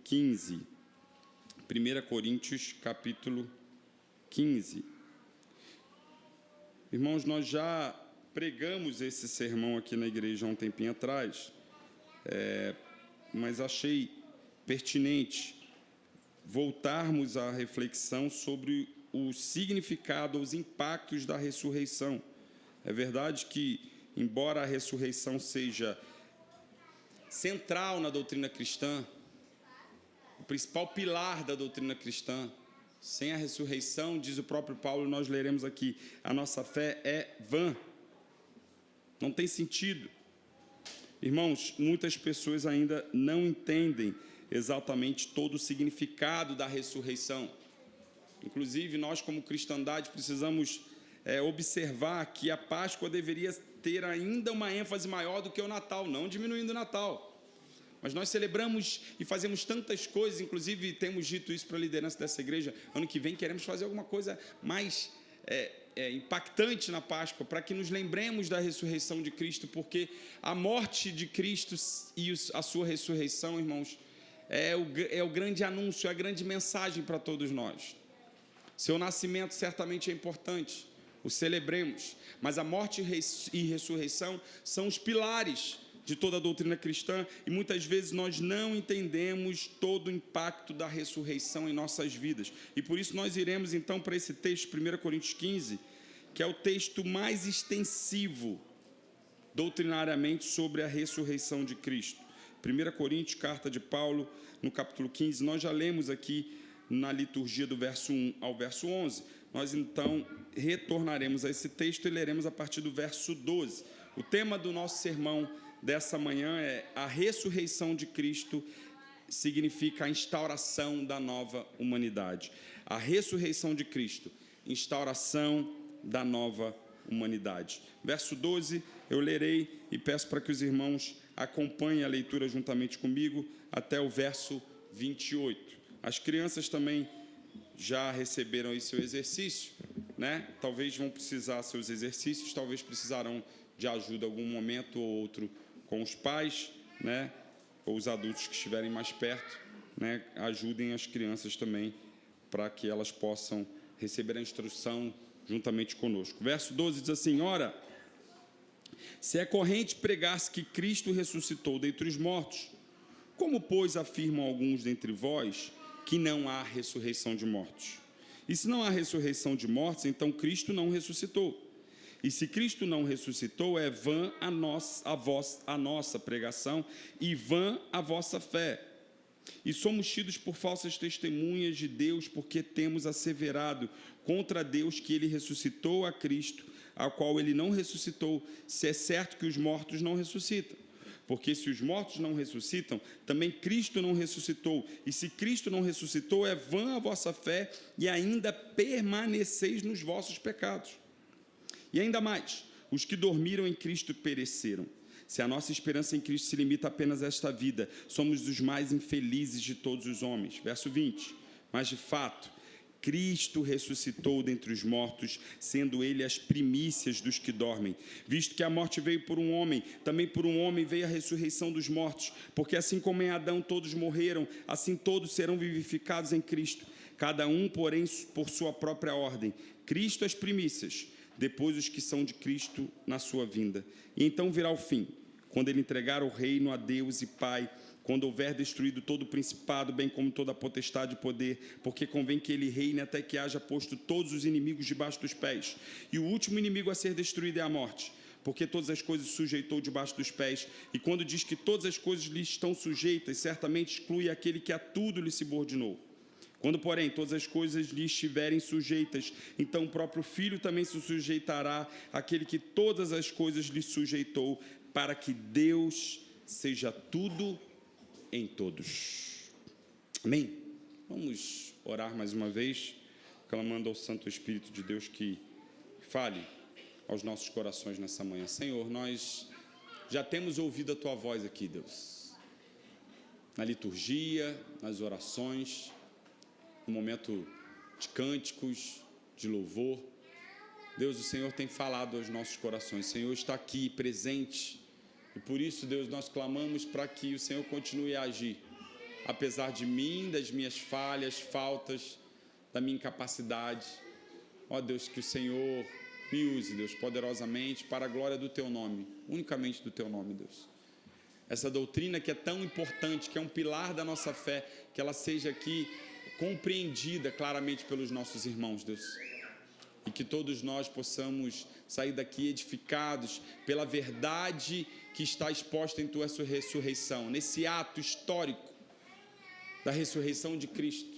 15. 1 Coríntios, capítulo 15. Irmãos, nós já pregamos esse sermão aqui na igreja há um tempinho atrás, mas achei pertinente voltarmos à reflexão sobre o significado, os impactos da ressurreição. É verdade que, embora a ressurreição seja central na doutrina cristã, o principal pilar da doutrina cristã, sem a ressurreição, diz o próprio Paulo, nós leremos aqui, a nossa fé é vã, não tem sentido. Irmãos, muitas pessoas ainda não entendem exatamente todo o significado da ressurreição. Inclusive, nós como cristandade precisamos observar que a Páscoa deveria ter ainda uma ênfase maior do que o Natal, não diminuindo o Natal. Mas nós celebramos e fazemos tantas coisas, inclusive temos dito isso para a liderança dessa igreja, ano que vem queremos fazer alguma coisa mais impactante na Páscoa, para que nos lembremos da ressurreição de Cristo, porque a morte de Cristo e a sua ressurreição, irmãos, é o grande anúncio, é a grande mensagem para todos nós. Seu nascimento certamente é importante, o celebremos, mas a morte e ressurreição são os pilares de toda a doutrina cristã, e muitas vezes nós não entendemos todo o impacto da ressurreição em nossas vidas. E por isso nós iremos então para esse texto, 1 Coríntios 15, que é o texto mais extensivo doutrinariamente sobre a ressurreição de Cristo. 1 Coríntios, carta de Paulo, no capítulo 15, nós já lemos aqui na liturgia do verso 1 ao verso 11. Nós então retornaremos a esse texto e leremos a partir do verso 12. O tema do nosso sermão dessa manhã é a ressurreição de Cristo, significa a instauração da nova humanidade. A ressurreição de Cristo, instauração da nova humanidade. Verso 12, eu lerei e peço para que os irmãos acompanhem a leitura juntamente comigo até o verso 28. As crianças também já receberam aí seu exercício, né? Talvez vão precisar seus exercícios, talvez precisarão de ajuda em algum momento ou outro com os pais, né? Ou os adultos que estiverem mais perto, né? Ajudem as crianças também para que elas possam receber a instrução juntamente conosco. Verso 12 diz assim: ora, se é corrente pregar-se que Cristo ressuscitou dentre os mortos, como, pois, afirmam alguns dentre vós que não há ressurreição de mortos? E se não há ressurreição de mortos, então Cristo não ressuscitou. E se Cristo não ressuscitou, é vã a nossa pregação e vã a vossa fé. E somos tidos por falsas testemunhas de Deus, porque temos asseverado contra Deus que ele ressuscitou a Cristo, ao qual ele não ressuscitou, se é certo que os mortos não ressuscitam. Porque se os mortos não ressuscitam, também Cristo não ressuscitou. E se Cristo não ressuscitou, é vã a vossa fé e ainda permaneceis nos vossos pecados. E ainda mais, os que dormiram em Cristo pereceram. Se a nossa esperança em Cristo se limita apenas a esta vida, somos os mais infelizes de todos os homens. Verso 20, mas de fato, Cristo ressuscitou dentre os mortos, sendo ele as primícias dos que dormem. Visto que a morte veio por um homem, também por um homem veio a ressurreição dos mortos, porque assim como em Adão todos morreram, assim todos serão vivificados em Cristo, cada um, porém, por sua própria ordem. Cristo as primícias, depois os que são de Cristo na sua vinda. E então virá o fim, quando ele entregar o reino a Deus e Pai, quando houver destruído todo o principado, bem como toda a potestade e poder, porque convém que ele reine até que haja posto todos os inimigos debaixo dos pés. E o último inimigo a ser destruído é a morte, porque todas as coisas sujeitou debaixo dos pés. E quando diz que todas as coisas lhe estão sujeitas, certamente exclui aquele que a tudo lhe subordinou. Quando, porém, todas as coisas lhe estiverem sujeitas, então o próprio Filho também se sujeitará àquele que todas as coisas lhe sujeitou, para que Deus seja tudo em todos. Amém? Vamos orar mais uma vez, clamando ao Santo Espírito de Deus que fale aos nossos corações nessa manhã. Senhor, nós já temos ouvido a Tua voz aqui, Deus, na liturgia, nas orações, no momento de cânticos, de louvor. Deus, o Senhor tem falado aos nossos corações. O Senhor está aqui presente. E por isso, Deus, nós clamamos para que o Senhor continue a agir apesar de mim, das minhas falhas, faltas, da minha incapacidade. Ó Deus, que o Senhor me use, Deus, poderosamente para a glória do Teu nome, unicamente do Teu nome, Deus. Essa doutrina que é tão importante, que é um pilar da nossa fé, que ela seja aqui compreendida claramente pelos nossos irmãos, Deus. E que todos nós possamos sair daqui edificados pela verdade que está exposta em Tua ressurreição, nesse ato histórico da ressurreição de Cristo.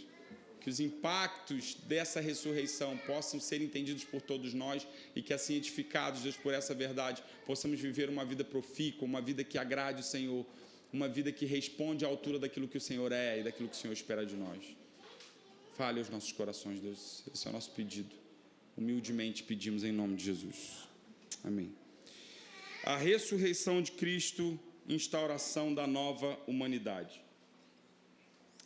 Que os impactos dessa ressurreição possam ser entendidos por todos nós e que assim, edificados, Deus, por essa verdade, possamos viver uma vida profícua, uma vida que agrade o Senhor, uma vida que responde à altura daquilo que o Senhor é e daquilo que o Senhor espera de nós. Fale aos nossos corações, Deus. Esse é o nosso pedido. Humildemente pedimos em nome de Jesus. Amém. A ressurreição de Cristo, instauração da nova humanidade.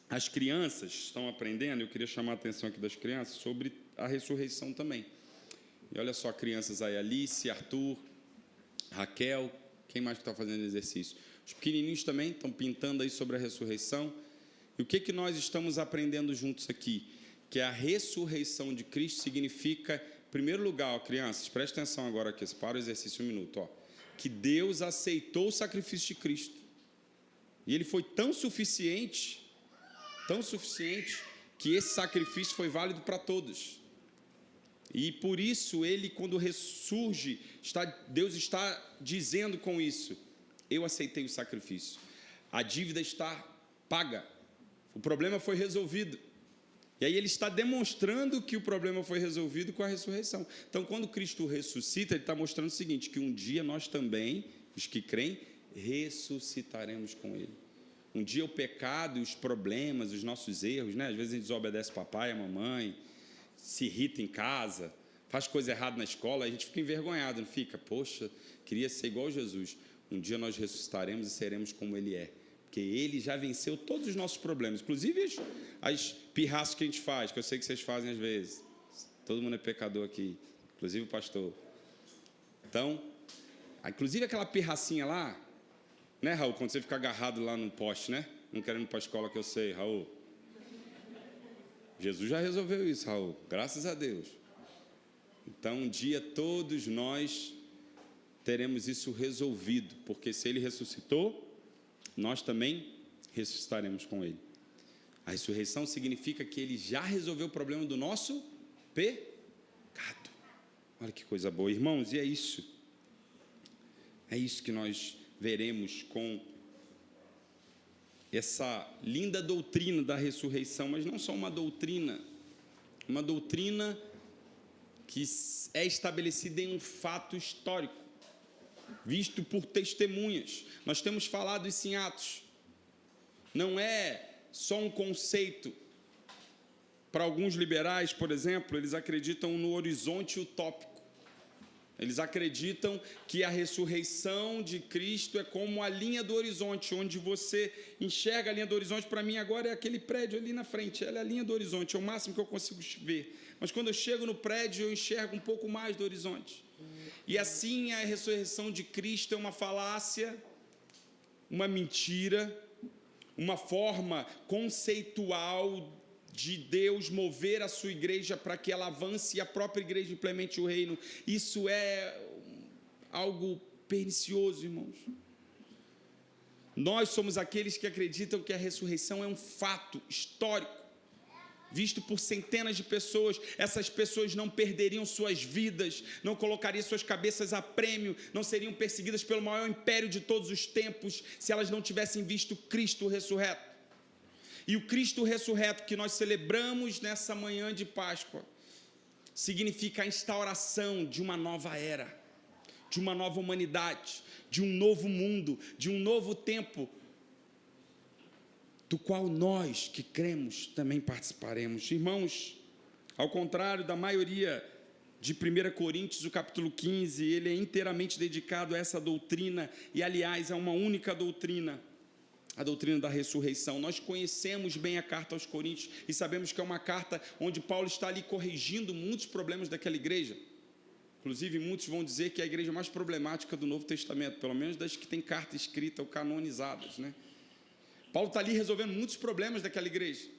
As crianças estão aprendendo, eu queria chamar a atenção aqui das crianças, sobre a ressurreição também. E olha só, crianças aí, Alice, Arthur, Raquel, quem mais que está fazendo exercício? Os pequenininhos também estão pintando aí sobre a ressurreição. E o que nós estamos aprendendo juntos aqui? Que a ressurreição de Cristo significa, em primeiro lugar, ó, crianças, prestem atenção agora aqui, para o exercício um minuto, ó, que Deus aceitou o sacrifício de Cristo. E ele foi tão suficiente, que esse sacrifício foi válido para todos. E por isso ele, quando ressurge, Deus está dizendo com isso: eu aceitei o sacrifício, a dívida está paga, o problema foi resolvido. E aí ele está demonstrando que o problema foi resolvido com a ressurreição. Então, quando Cristo ressuscita, ele está mostrando o seguinte, que um dia nós também, os que creem, ressuscitaremos com ele. Um dia o pecado e os problemas, os nossos erros, né? Às vezes a gente desobedece papai, a mamãe, se irrita em casa, faz coisa errada na escola, a gente fica envergonhado, não fica? Poxa, queria ser igual a Jesus. Um dia nós ressuscitaremos e seremos como Ele é, porque Ele já venceu todos os nossos problemas, inclusive as pirraças que a gente faz, que eu sei que vocês fazem às vezes. Todo mundo é pecador aqui, inclusive o pastor. Então, inclusive aquela pirracinha lá, né, Raul, quando você fica agarrado lá no poste, né? Não querendo ir para a escola, que eu sei, Raul. Jesus já resolveu isso, Raul, graças a Deus. Então, um dia todos nós teremos isso resolvido, porque se Ele ressuscitou, nós também ressuscitaremos com Ele. A ressurreição significa que Ele já resolveu o problema do nosso pecado. Olha que coisa boa, irmãos, e é isso. É isso que nós veremos com essa linda doutrina da ressurreição, mas não só uma doutrina que é estabelecida em um fato histórico, visto por testemunhas. Nós temos falado isso em Atos. Não é só um conceito. Para alguns liberais, por exemplo, eles acreditam no horizonte utópico. Eles acreditam que a ressurreição de Cristo é como a linha do horizonte, onde você enxerga a linha do horizonte. Para mim agora é aquele prédio ali na frente, ela é a linha do horizonte, é o máximo que eu consigo ver. Mas quando eu chego no prédio, eu enxergo um pouco mais do horizonte. E assim a ressurreição de Cristo é uma falácia, uma mentira, uma forma conceitual de Deus mover a sua igreja para que ela avance e a própria igreja implemente o reino. Isso é algo pernicioso, irmãos. Nós somos aqueles que acreditam que a ressurreição é um fato histórico, visto por centenas de pessoas. Essas pessoas não perderiam suas vidas, não colocariam suas cabeças a prêmio, não seriam perseguidas pelo maior império de todos os tempos, se elas não tivessem visto Cristo ressurreto. E o Cristo ressurreto que nós celebramos nessa manhã de Páscoa significa a instauração de uma nova era, de uma nova humanidade, de um novo mundo, de um novo tempo, do qual nós que cremos também participaremos. Irmãos, ao contrário da maioria de 1 Coríntios, o capítulo 15, ele é inteiramente dedicado a essa doutrina, e aliás, a uma única doutrina, a doutrina da ressurreição. Nós conhecemos bem a carta aos Coríntios e sabemos que é uma carta onde Paulo está ali corrigindo muitos problemas daquela igreja. Inclusive, muitos vão dizer que é a igreja mais problemática do Novo Testamento, pelo menos das que tem carta escrita ou canonizadas, né? Paulo está ali resolvendo muitos problemas daquela igreja.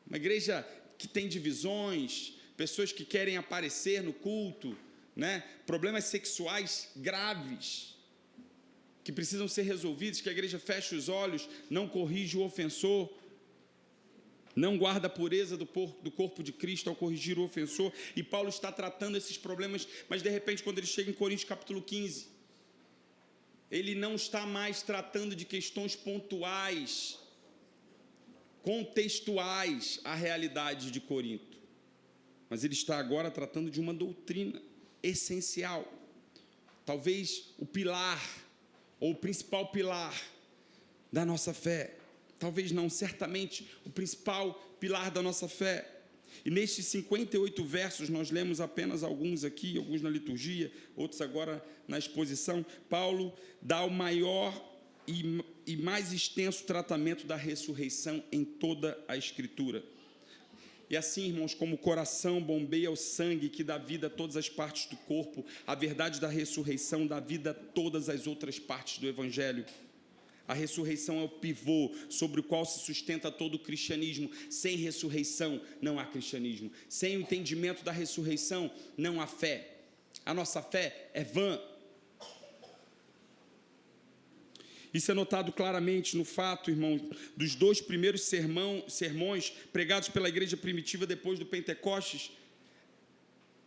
Uma igreja que tem divisões, pessoas que querem aparecer no culto, né? Problemas sexuais graves, que precisam ser resolvidos, que a igreja fecha os olhos, não corrige o ofensor, não guarda a pureza do corpo de Cristo ao corrigir o ofensor, e Paulo está tratando esses problemas, mas de repente quando ele chega em Coríntios capítulo 15, ele não está mais tratando de questões pontuais, contextuais à realidade de Corinto, mas ele está agora tratando de uma doutrina essencial, talvez o pilar, ou o principal pilar da nossa fé, talvez não, certamente o principal pilar da nossa fé. E nestes 58 versos, nós lemos apenas alguns aqui, alguns na liturgia, outros agora na exposição. Paulo dá o maior e mais extenso tratamento da ressurreição em toda a Escritura. E assim, irmãos, como o coração bombeia o sangue que dá vida a todas as partes do corpo, a verdade da ressurreição dá vida a todas as outras partes do Evangelho. A ressurreição é o pivô sobre o qual se sustenta todo o cristianismo. Sem ressurreição não há cristianismo. Sem o entendimento da ressurreição não há fé. A nossa fé é vã. Isso é notado claramente no fato, irmão, dos 2 primeiros sermões pregados pela igreja primitiva depois do Pentecostes,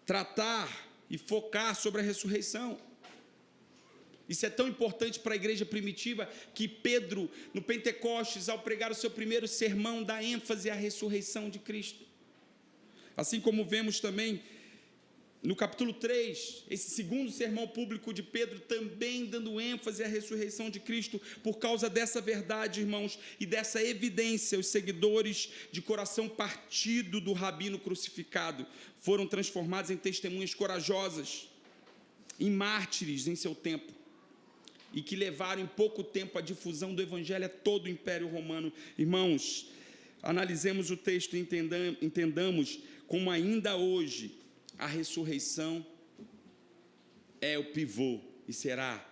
tratar e focar sobre a ressurreição. Isso é tão importante para a igreja primitiva que Pedro, no Pentecostes, ao pregar o seu primeiro sermão, dá ênfase à ressurreição de Cristo. Assim como vemos também no capítulo 3, esse segundo sermão público de Pedro, também dando ênfase à ressurreição de Cristo. Por causa dessa verdade, irmãos, e dessa evidência, os seguidores de coração partido do rabino crucificado foram transformados em testemunhas corajosas, em mártires em seu tempo, e que levaram em pouco tempo a difusão do Evangelho a todo o Império Romano. Irmãos, analisemos o texto e entendamos como ainda hoje a ressurreição é o pivô e será,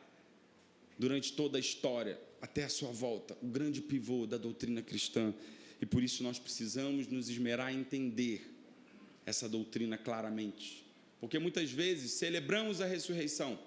durante toda a história, até a sua volta, o grande pivô da doutrina cristã. E por isso nós precisamos nos esmerar em entender essa doutrina claramente. Porque muitas vezes celebramos a ressurreição,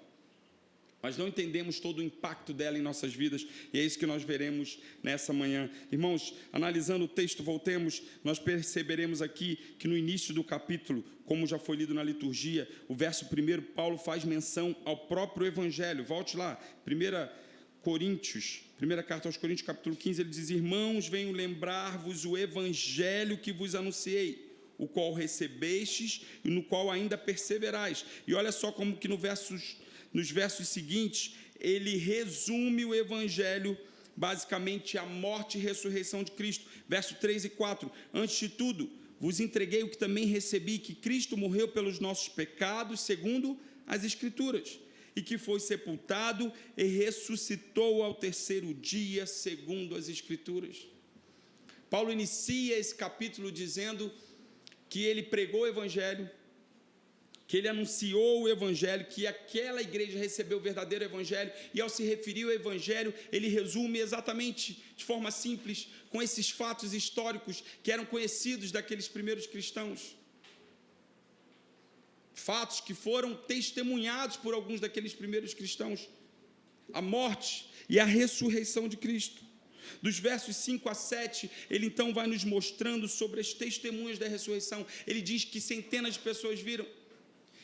mas não entendemos todo o impacto dela em nossas vidas, e é isso que nós veremos nessa manhã. Irmãos, analisando o texto, voltemos, nós perceberemos aqui que no início do capítulo, como já foi lido na liturgia, o verso 1, Paulo faz menção ao próprio Evangelho. Volte lá, 1 Coríntios, primeira carta aos Coríntios, capítulo 15, ele diz: irmãos, venho lembrar-vos o Evangelho que vos anunciei, o qual recebestes e no qual ainda perseverais. E olha só como que nos versos seguintes, ele resume o Evangelho, basicamente a morte e ressurreição de Cristo. Verso 3 e 4, antes de tudo, vos entreguei o que também recebi, que Cristo morreu pelos nossos pecados, segundo as Escrituras, e que foi sepultado e ressuscitou ao terceiro dia, segundo as Escrituras. Paulo inicia esse capítulo dizendo que ele pregou o Evangelho, que ele anunciou o Evangelho, que aquela igreja recebeu o verdadeiro Evangelho, e ao se referir ao Evangelho, ele resume exatamente, de forma simples, com esses fatos históricos que eram conhecidos daqueles primeiros cristãos. Fatos que foram testemunhados por alguns daqueles primeiros cristãos. A morte e a ressurreição de Cristo. Dos versos 5 a 7, ele então vai nos mostrando sobre as testemunhas da ressurreição. Ele diz que centenas de pessoas viram.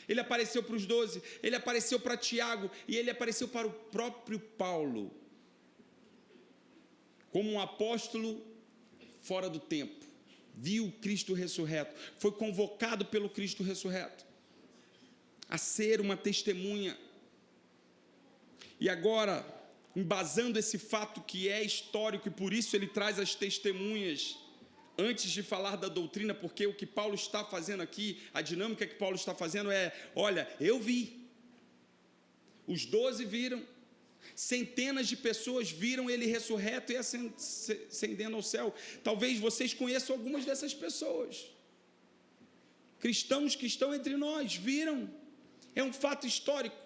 Ele apareceu para os 12, ele apareceu para Tiago, e ele apareceu para o próprio Paulo, como um apóstolo fora do tempo. Viu Cristo ressurreto, foi convocado pelo Cristo ressurreto a ser uma testemunha. E agora, embasando esse fato que é histórico, e por isso ele traz as testemunhas antes de falar da doutrina, porque o que Paulo está fazendo aqui, a dinâmica que Paulo está fazendo é: olha, eu vi, os 12 viram, centenas de pessoas viram ele ressurreto e ascendendo ao céu. Talvez vocês conheçam algumas dessas pessoas, cristãos que estão entre nós, viram, é um fato histórico.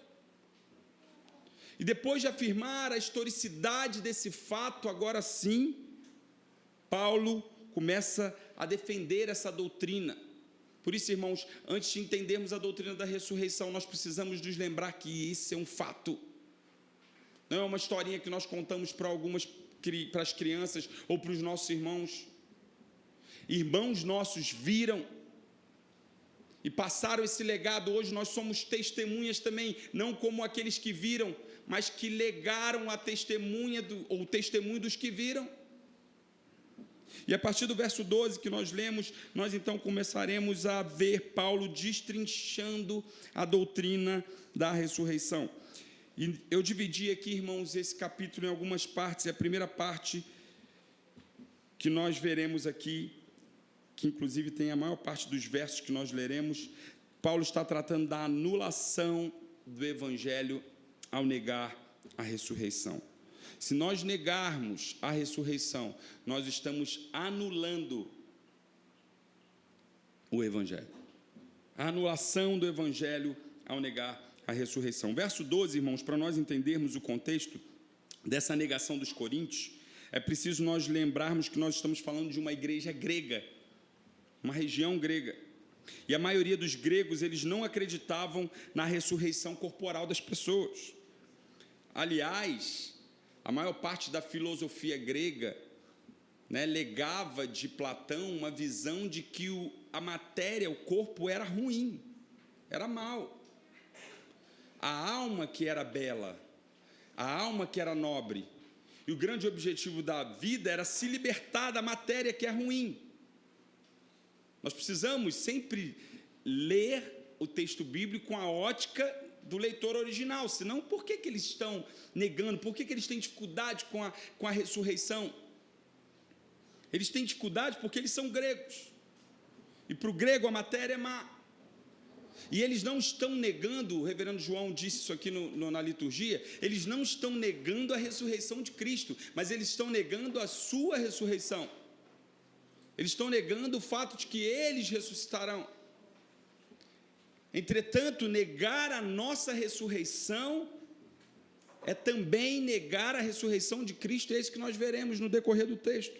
E depois de afirmar a historicidade desse fato, agora sim, Paulo começa a defender essa doutrina. Por isso, irmãos, antes de entendermos a doutrina da ressurreição, nós precisamos nos lembrar que isso é um fato. Não é uma historinha que nós contamos para as crianças ou para os nossos irmãos. Irmãos nossos viram e passaram esse legado. Hoje nós somos testemunhas também, não como aqueles que viram, mas que legaram a testemunha o testemunho dos que viram. E a partir do verso 12 que nós lemos, nós então começaremos a ver Paulo destrinchando a doutrina da ressurreição. E eu dividi aqui, irmãos, esse capítulo em algumas partes. E a primeira parte que nós veremos aqui, que inclusive tem a maior parte dos versos que nós leremos, Paulo está tratando da anulação do evangelho ao negar a ressurreição. Se nós negarmos a ressurreição, nós estamos anulando o evangelho. A anulação do evangelho ao negar a ressurreição. Verso 12, irmãos, para nós entendermos o contexto dessa negação dos coríntios, é preciso nós lembrarmos que nós estamos falando de uma igreja grega, uma região grega. E a maioria dos gregos, eles não acreditavam na ressurreição corporal das pessoas. Aliás, a maior parte da filosofia grega, legava de Platão uma visão de que a matéria, o corpo, era ruim, era mau. A alma que era bela, a alma que era nobre. E o grande objetivo da vida era se libertar da matéria que é ruim. Nós precisamos sempre ler o texto bíblico com a ótica do leitor original, senão por que eles estão negando, por que eles têm dificuldade com a ressurreição? Eles têm dificuldade porque eles são gregos, e para o grego a matéria é má, e eles não estão negando, o reverendo João disse isso aqui na liturgia, eles não estão negando a ressurreição de Cristo, mas eles estão negando a sua ressurreição, eles estão negando o fato de que eles ressuscitarão. Entretanto, negar a nossa ressurreição é também negar a ressurreição de Cristo, é isso que nós veremos no decorrer do texto.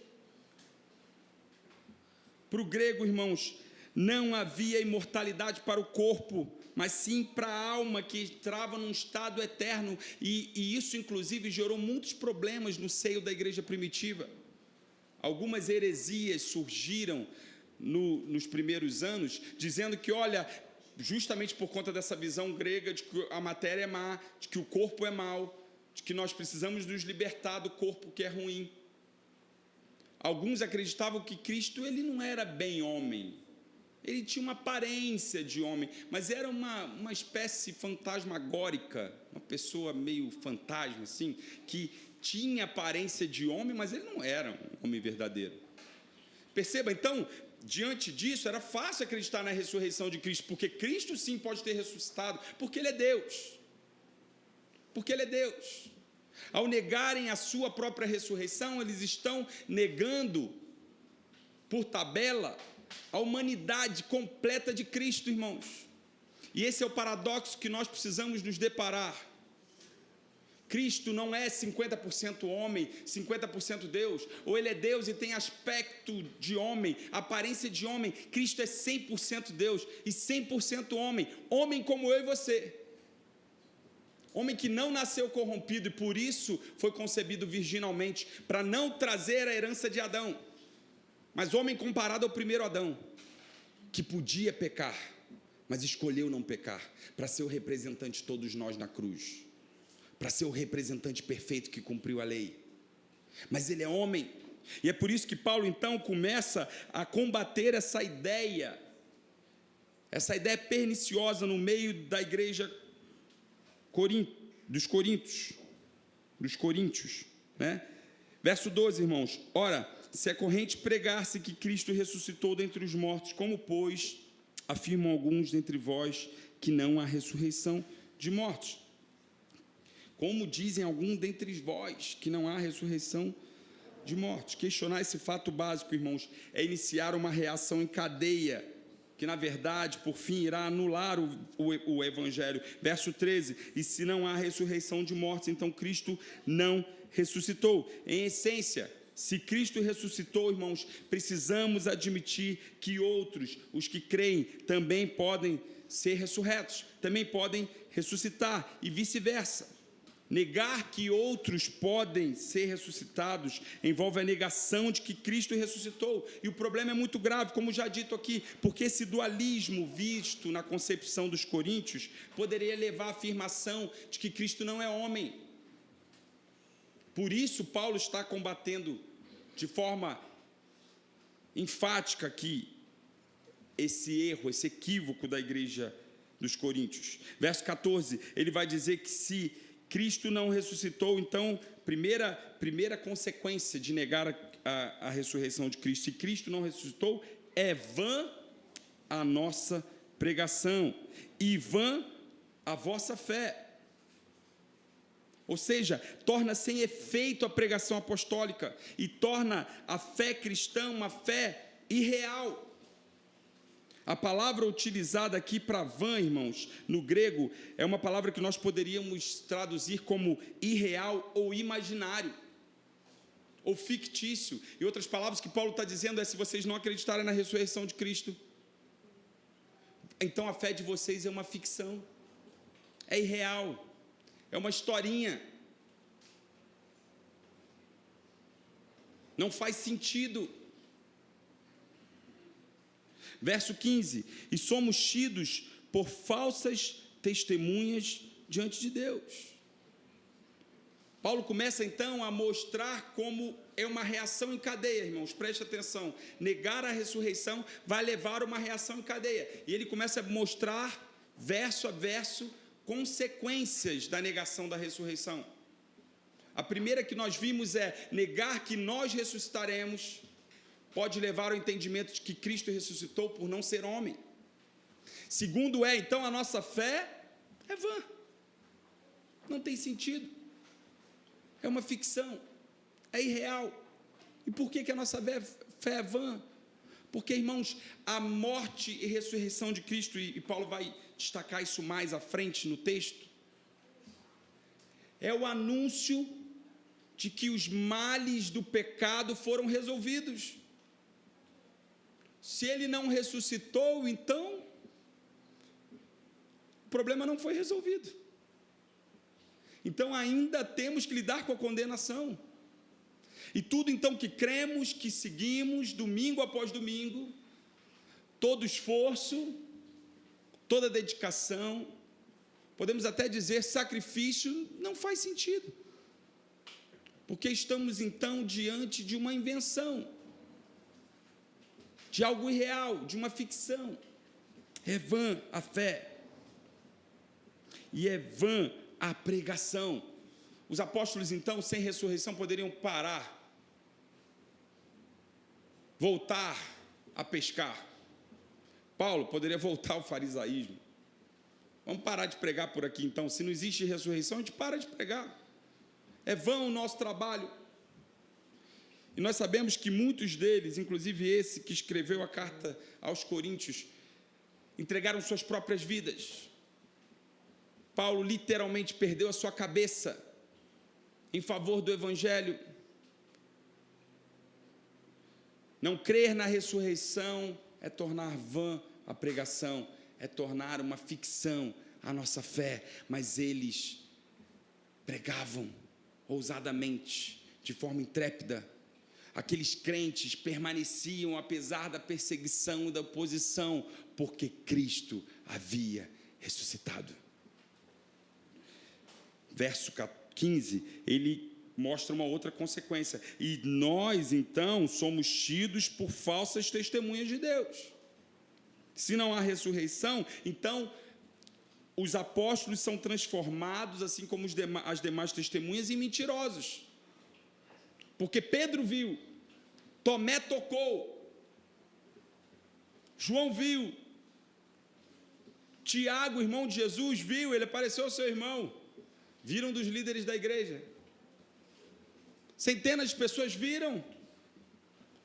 Para o grego, irmãos, não havia imortalidade para o corpo, mas sim para a alma que entrava num estado eterno, e isso inclusive gerou muitos problemas no seio da igreja primitiva. Algumas heresias surgiram nos primeiros anos, dizendo que, olha, justamente por conta dessa visão grega de que a matéria é má, de que o corpo é mau, de que nós precisamos nos libertar do corpo que é ruim. Alguns acreditavam que Cristo ele não era bem homem, ele tinha uma aparência de homem, mas era uma espécie fantasmagórica, uma pessoa meio fantasma, assim, que tinha aparência de homem, mas ele não era um homem verdadeiro. Perceba, então, diante disso, era fácil acreditar na ressurreição de Cristo, porque Cristo sim pode ter ressuscitado, porque Ele é Deus. Porque Ele é Deus. Ao negarem a sua própria ressurreição, eles estão negando, por tabela, a humanidade completa de Cristo, irmãos. E esse é o paradoxo que nós precisamos nos deparar. Cristo não é 50% homem, 50% Deus, ou Ele é Deus e tem aspecto de homem, aparência de homem. Cristo é 100% Deus e 100% homem, homem como eu e você. Homem que não nasceu corrompido e por isso foi concebido virginalmente, para não trazer a herança de Adão, mas homem comparado ao primeiro Adão, que podia pecar, mas escolheu não pecar, para ser o representante de todos nós na cruz, para ser o representante perfeito que cumpriu a lei. Mas ele é homem, e é por isso que Paulo então começa a combater essa ideia perniciosa no meio da igreja dos coríntios, né? Verso 12, irmãos: ora, se é corrente pregar-se que Cristo ressuscitou dentre os mortos, como, pois, afirmam alguns dentre vós que não há ressurreição de mortos? Como dizem alguns dentre vós que não há ressurreição de mortos? Questionar esse fato básico, irmãos, é iniciar uma reação em cadeia, que na verdade, por fim, irá anular o Evangelho. Verso 13: e se não há ressurreição de mortos, então Cristo não ressuscitou. Em essência, Se Cristo ressuscitou, irmãos, precisamos admitir que outros, os que creem, também podem ser ressurretos, também podem ressuscitar e vice-versa. Negar que outros podem ser ressuscitados envolve a negação de que Cristo ressuscitou. E o problema é muito grave, como já dito aqui, porque esse dualismo visto na concepção dos coríntios poderia levar à afirmação de que Cristo não é homem. Por isso, Paulo está combatendo de forma enfática aqui esse erro, esse equívoco da igreja dos coríntios. Verso 14, ele vai dizer que se Cristo não ressuscitou, então, primeira consequência de negar a ressurreição de Cristo, se Cristo não ressuscitou, é vã a nossa pregação e vã a vossa fé. Ou seja, torna sem efeito a pregação apostólica e torna a fé cristã uma fé irreal. A palavra utilizada aqui para vã, irmãos, no grego, é uma palavra que nós poderíamos traduzir como irreal ou imaginário, ou fictício. E outras palavras que Paulo está dizendo é: se vocês não acreditarem na ressurreição de Cristo, então a fé de vocês é uma ficção, é irreal, é uma historinha, não faz sentido. Verso 15, e somos tidos por falsas testemunhas diante de Deus. Paulo começa então a mostrar como é uma reação em cadeia, irmãos, preste atenção. Negar a ressurreição vai levar a uma reação em cadeia. E ele começa a mostrar, verso a verso, consequências da negação da ressurreição. A primeira que nós vimos é negar que nós ressuscitaremos. Pode levar ao entendimento de que Cristo ressuscitou por não ser homem. Segundo então a nossa fé é vã. Não tem sentido. É uma ficção. É irreal. E por que a nossa fé é vã? Porque, irmãos, a morte e ressurreição de Cristo, e Paulo vai destacar isso mais à frente no texto, é o anúncio de que os males do pecado foram resolvidos. Se ele não ressuscitou, então o problema não foi resolvido. Então ainda temos que lidar com a condenação. E tudo então que cremos, que seguimos, domingo após domingo, todo esforço, toda dedicação, podemos até dizer sacrifício, não faz sentido. Porque estamos então diante de uma invenção, de algo irreal, de uma ficção. É vã a fé. E é vã a pregação. Os apóstolos, então, sem ressurreição, poderiam parar, voltar a pescar. Paulo poderia voltar ao farisaísmo. Vamos parar de pregar por aqui, então. Se não existe ressurreição, a gente para de pregar. É vã o nosso trabalho. E nós sabemos que muitos deles, inclusive esse que escreveu a carta aos Coríntios, entregaram suas próprias vidas. Paulo literalmente perdeu a sua cabeça em favor do Evangelho. Não crer na ressurreição é tornar vã a pregação, é tornar uma ficção a nossa fé, mas eles pregavam ousadamente, de forma intrépida. Aqueles crentes permaneciam apesar da perseguição e da oposição, porque Cristo havia ressuscitado. Verso 15, ele mostra uma outra consequência. E nós, então, somos tidos por falsas testemunhas de Deus. Se não há ressurreição, então os apóstolos são transformados, assim como as demais testemunhas, em mentirosos. Porque Pedro viu, Tomé tocou, João viu, Tiago, irmão de Jesus, viu, ele apareceu ao seu irmão, viram dos líderes da igreja. Centenas de pessoas viram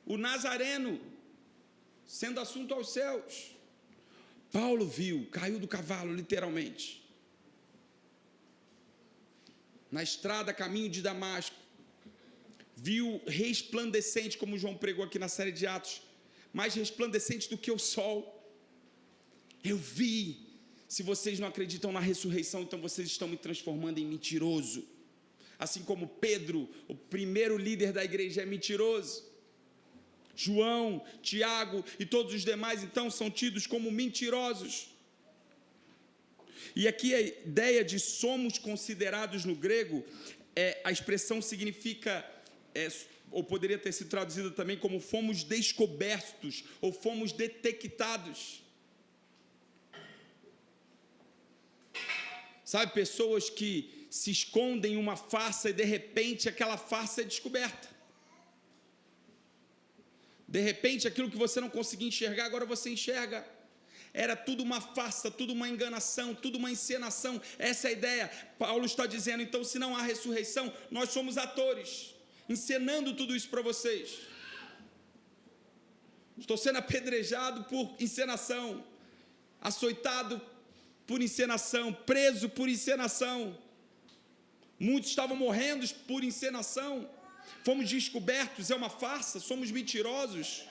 o Nazareno sendo assunto aos céus. Paulo viu, caiu do cavalo, literalmente, na estrada, caminho de Damasco, viu resplandecente, como João pregou aqui na série de Atos, mais resplandecente do que o sol. Eu vi. Se vocês não acreditam na ressurreição, então vocês estão me transformando em mentiroso. Assim como Pedro, o primeiro líder da igreja, é mentiroso. João, Tiago e todos os demais, então, são tidos como mentirosos. E aqui a ideia de somos considerados no grego, a expressão significa, ou poderia ter sido traduzida também como fomos descobertos, ou fomos detectados. Sabe, pessoas que se escondem em uma farsa e de repente aquela farsa é descoberta. De repente aquilo que você não conseguia enxergar, agora você enxerga. Era tudo uma farsa, tudo uma enganação, tudo uma encenação. Essa é a ideia. Paulo está dizendo, então, se não há ressurreição, nós somos atores, encenando tudo isso para vocês. Estou sendo apedrejado por encenação, açoitado por encenação, preso por encenação. Muitos estavam morrendo por encenação. Fomos descobertos, é uma farsa, somos mentirosos.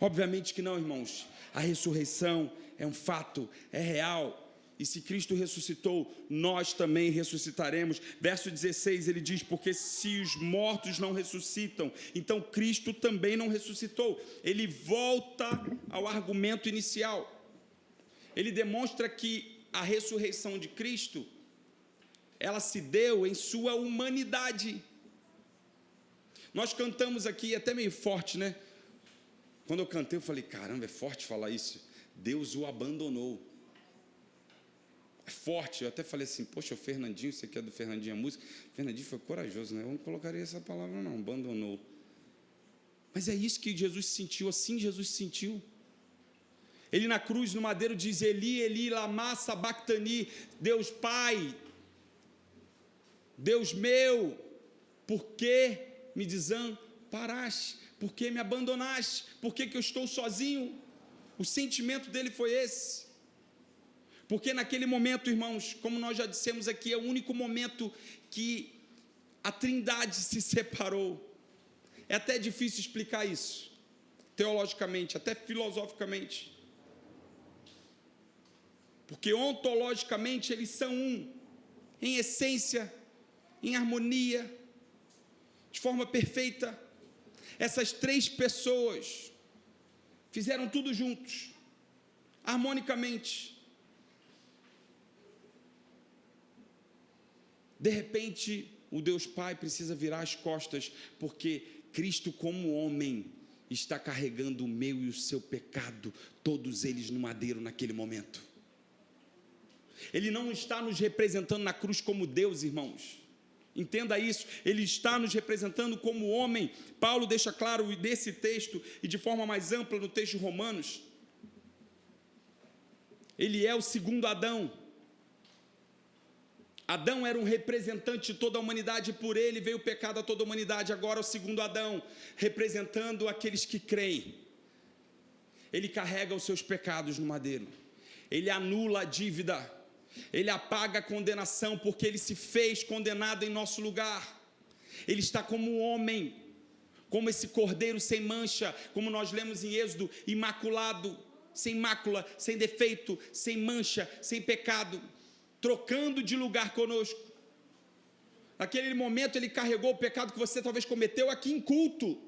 Obviamente que não, irmãos. A ressurreição é um fato, é real. E se Cristo ressuscitou, nós também ressuscitaremos. Verso 16, ele diz, porque se os mortos não ressuscitam, então Cristo também não ressuscitou. Ele volta ao argumento inicial. Ele demonstra que a ressurreição de Cristo, ela se deu em sua humanidade. Nós cantamos aqui, até meio forte, né? Quando eu cantei, eu falei, caramba, é forte falar isso. Deus o abandonou. É forte. Eu até falei assim, poxa, o Fernandinho, você que é do Fernandinho a música, Fernandinho foi corajoso, né? Eu não colocaria essa palavra não, abandonou. Mas é isso que Jesus sentiu, assim Jesus sentiu. Ele na cruz, no madeiro, diz, Eli, Eli, lama sabactani, Deus Pai, Deus meu, por que me desamparaste? Por que me abandonaste? Por que eu estou sozinho? O sentimento dele foi esse. Porque naquele momento, irmãos, como nós já dissemos aqui, é o único momento que a Trindade se separou. É até difícil explicar isso, teologicamente, até filosoficamente. Porque ontologicamente eles são um, em essência, em harmonia, de forma perfeita. Essas três pessoas fizeram tudo juntos, harmonicamente. De repente, o Deus Pai precisa virar as costas, porque Cristo, como homem, está carregando o meu e o seu pecado, todos eles no madeiro naquele momento. Ele não está nos representando na cruz como Deus, irmãos. Entenda isso, ele está nos representando como homem. Paulo deixa claro nesse texto, e de forma mais ampla no texto de Romanos, ele é o segundo Adão. Adão era um representante de toda a humanidade, e por ele veio o pecado a toda a humanidade. Agora o segundo Adão, representando aqueles que creem. Ele carrega os seus pecados no madeiro, ele anula a dívida, ele apaga a condenação, porque ele se fez condenado em nosso lugar. Ele está como um homem, como esse cordeiro sem mancha, como nós lemos em Êxodo, imaculado, sem mácula, sem defeito, sem mancha, sem pecado, trocando de lugar conosco. Naquele momento ele carregou o pecado que você talvez cometeu aqui em culto,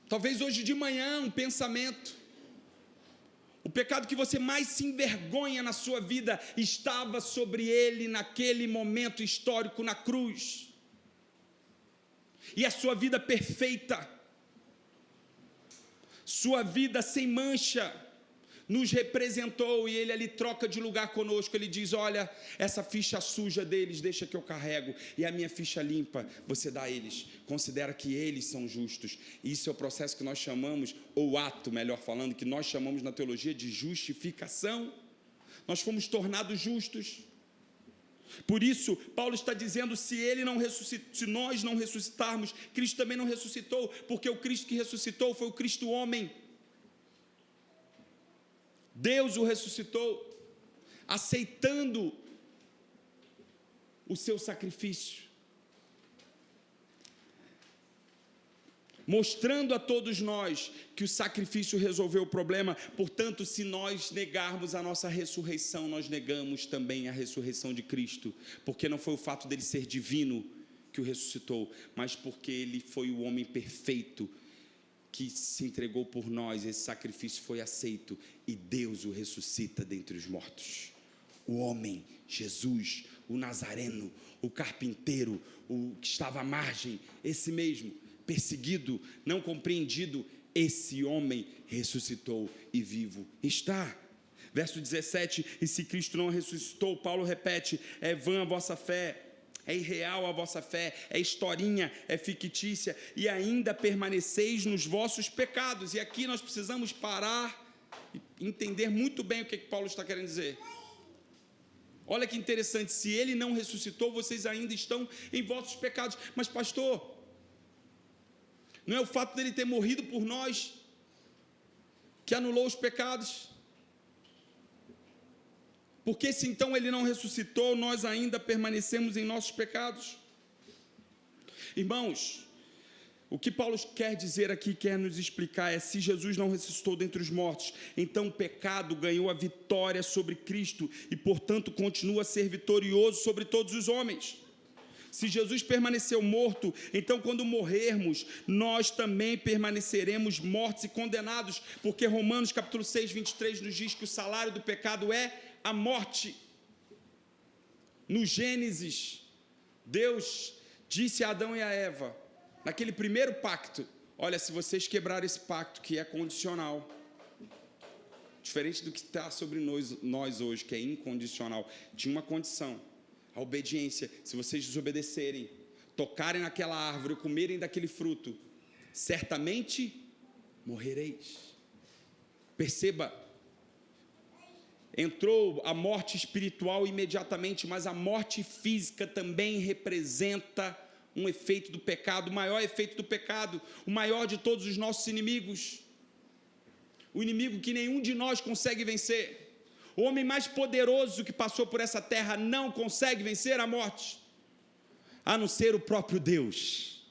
talvez hoje de manhã, um pensamento. O pecado que você mais se envergonha na sua vida estava sobre ele naquele momento histórico na cruz. E a sua vida perfeita, sua vida sem mancha, nos representou, e ele ali troca de lugar conosco. Ele diz, olha, essa ficha suja deles, deixa que eu carrego, e a minha ficha limpa, você dá a eles, considera que eles são justos. Isso é o processo que nós chamamos, ou ato, melhor falando, que nós chamamos na teologia de justificação. Nós fomos tornados justos. Por isso, Paulo está dizendo, se nós não ressuscitarmos, Cristo também não ressuscitou, porque o Cristo que ressuscitou foi o Cristo homem. Deus o ressuscitou, aceitando o seu sacrifício. mostrando a todos nós que o sacrifício resolveu o problema. Portanto, se nós negarmos a nossa ressurreição, nós negamos também a ressurreição de Cristo, porque não foi o fato dele ser divino que o ressuscitou, mas porque ele foi o homem perfeito que se entregou por nós. Esse sacrifício foi aceito e Deus o ressuscita dentre os mortos. O homem, Jesus, o Nazareno, o carpinteiro, o que estava à margem, esse mesmo, perseguido, não compreendido, esse homem ressuscitou e vivo está. Verso 17, e se Cristo não ressuscitou, Paulo repete, é vã a vossa fé, é irreal a vossa fé, é historinha, é fictícia, e ainda permaneceis nos vossos pecados. E aqui nós precisamos parar e entender muito bem o que Paulo está querendo dizer. Olha que interessante, se ele não ressuscitou, vocês ainda estão em vossos pecados. Mas pastor, não é o fato dele ter morrido por nós que anulou os pecados? Porque se então ele não ressuscitou, nós ainda permanecemos em nossos pecados? Irmãos, o que Paulo quer dizer aqui, quer nos explicar, é: se Jesus não ressuscitou dentre os mortos, então o pecado ganhou a vitória sobre Cristo e, portanto, continua a ser vitorioso sobre todos os homens. Se Jesus permaneceu morto, então quando morrermos, nós também permaneceremos mortos e condenados, porque Romanos capítulo 6, 23 nos diz que o salário do pecado é a morte. No Gênesis, Deus disse a Adão e a Eva, naquele primeiro pacto: olha, se vocês quebrarem esse pacto, que é condicional, diferente do que está sobre nós hoje, que é incondicional, tinha uma condição, a obediência. Se vocês desobedecerem, tocarem naquela árvore, comerem daquele fruto, certamente morrereis. Perceba, entrou a morte espiritual imediatamente, mas a morte física também representa um efeito do pecado, o maior efeito do pecado, o maior de todos os nossos inimigos, o inimigo que nenhum de nós consegue vencer. O homem mais poderoso que passou por essa terra não consegue vencer a morte, a não ser o próprio Deus,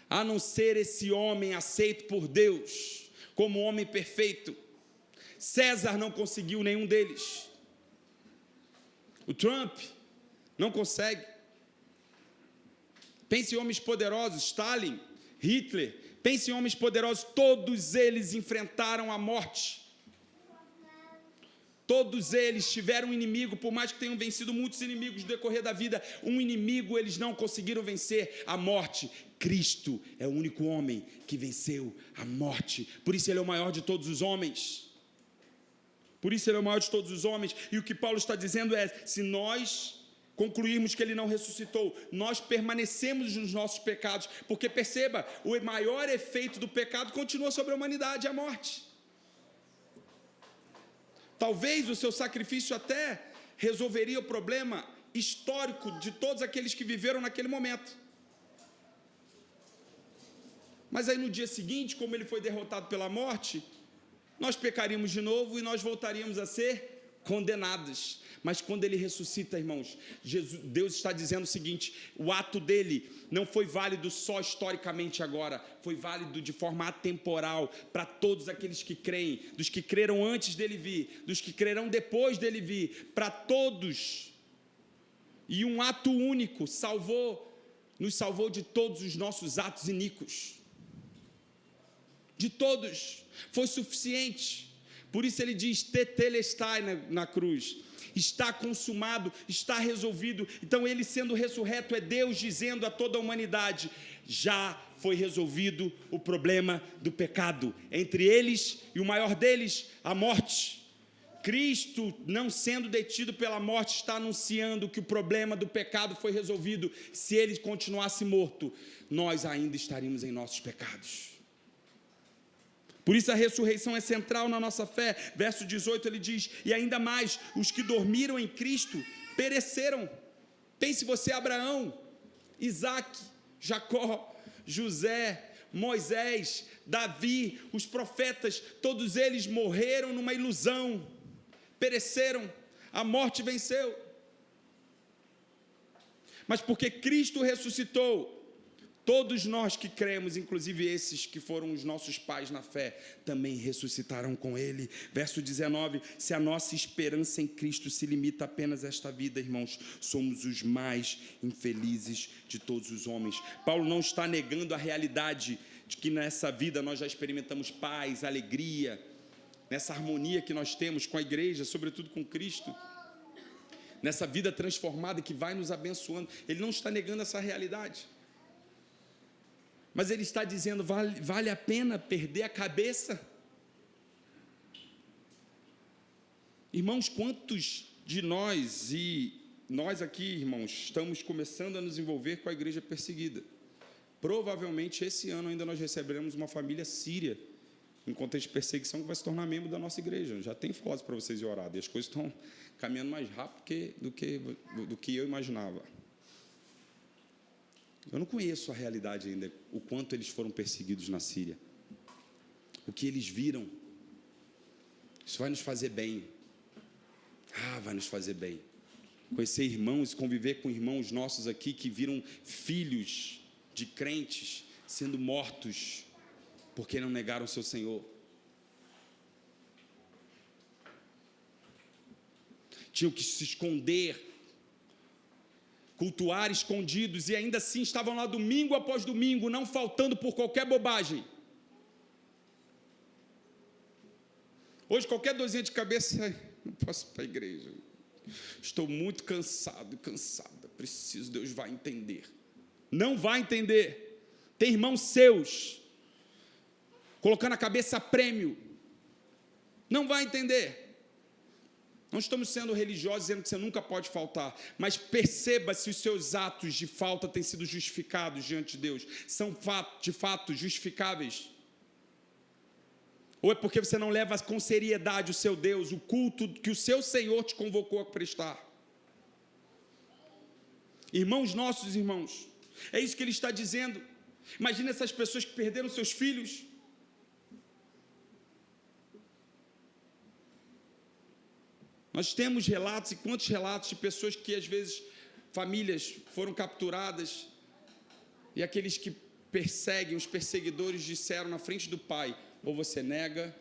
a não ser esse homem aceito por Deus como homem perfeito. César não conseguiu nenhum deles. O Trump não consegue. Pense em homens poderosos, Stalin, Hitler, pense em homens poderosos, todos eles enfrentaram a morte. Todos eles tiveram um inimigo, por mais que tenham vencido muitos inimigos no decorrer da vida, um inimigo eles não conseguiram vencer: a morte. Cristo é o único homem que venceu a morte, por isso ele é o maior de todos os homens. Por isso ele é o maior de todos os homens. E o que Paulo está dizendo é: se nós concluirmos que ele não ressuscitou, nós permanecemos nos nossos pecados, porque perceba, o maior efeito do pecado continua sobre a humanidade, a morte. Talvez o seu sacrifício até resolveria o problema histórico de todos aqueles que viveram naquele momento. Mas aí no dia seguinte, como ele foi derrotado pela morte, nós pecaríamos de novo e nós voltaríamos a ser condenados. Mas quando ele ressuscita, irmãos, Deus está dizendo o seguinte: o ato dele não foi válido só historicamente agora, foi válido de forma atemporal para todos aqueles que creem, dos que creram antes dele vir, dos que crerão depois dele vir, para todos. E um ato único nos salvou de todos os nossos atos iníquos. De todos, foi suficiente. Por isso ele diz tetelestai na cruz: está consumado, está resolvido. Então ele, sendo ressurreto, é Deus dizendo a toda a humanidade: já foi resolvido o problema do pecado, entre eles e o maior deles, a morte. Cristo, não sendo detido pela morte, está anunciando que o problema do pecado foi resolvido. Se ele continuasse morto, nós ainda estaríamos em nossos pecados. Por isso a ressurreição é central na nossa fé. Verso 18 ele diz: e ainda mais, os que dormiram em Cristo pereceram. Pense você, Abraão, Isaac, Jacó, José, Moisés, Davi, os profetas, todos eles morreram numa ilusão, pereceram, a morte venceu. Mas porque Cristo ressuscitou, Todos nós que cremos, inclusive esses que foram os nossos pais na fé, também ressuscitarão com ele. Verso 19, se a nossa esperança em Cristo se limita apenas a esta vida, irmãos, somos os mais infelizes de todos os homens. Paulo não está negando a realidade de que nessa vida nós já experimentamos paz, alegria, nessa harmonia que nós temos com a igreja, sobretudo com Cristo, nessa vida transformada que vai nos abençoando. Ele não está negando essa realidade. Mas ele está dizendo, vale a pena perder a cabeça? Irmãos, quantos de nós, e nós aqui, irmãos, estamos começando a nos envolver com a igreja perseguida? Provavelmente esse ano ainda nós receberemos uma família síria, em contexto de perseguição, que vai se tornar membro da nossa igreja. Já tenho falado para vocês e orado, e as coisas estão caminhando mais rápido do que eu imaginava. Eu não conheço a realidade ainda, o quanto eles foram perseguidos na Síria, o que eles viram. Isso vai nos fazer bem. Vai nos fazer bem. Conhecer irmãos, conviver com irmãos nossos aqui que viram filhos de crentes sendo mortos porque não negaram o seu Senhor. Tinham que se esconder, cultuar escondidos, e ainda assim estavam lá domingo após domingo, não faltando por qualquer bobagem. Hoje qualquer dorzinha de cabeça, não posso ir para a igreja, estou muito cansada, preciso, Deus vai entender. Não vai entender. Tem irmãos seus colocando a cabeça a prêmio, não vai entender. Não estamos sendo religiosos dizendo que você nunca pode faltar, mas perceba se os seus atos de falta têm sido justificados diante de Deus, são de fato justificáveis, ou é porque você não leva com seriedade o seu Deus, o culto que o seu Senhor te convocou a prestar. Irmãos nossos, irmãos, é isso que ele está dizendo. Imagina essas pessoas que perderam seus filhos. Nós temos relatos, e quantos relatos de pessoas que às vezes, famílias foram capturadas, e aqueles que perseguem, os perseguidores disseram na frente do pai, ou você nega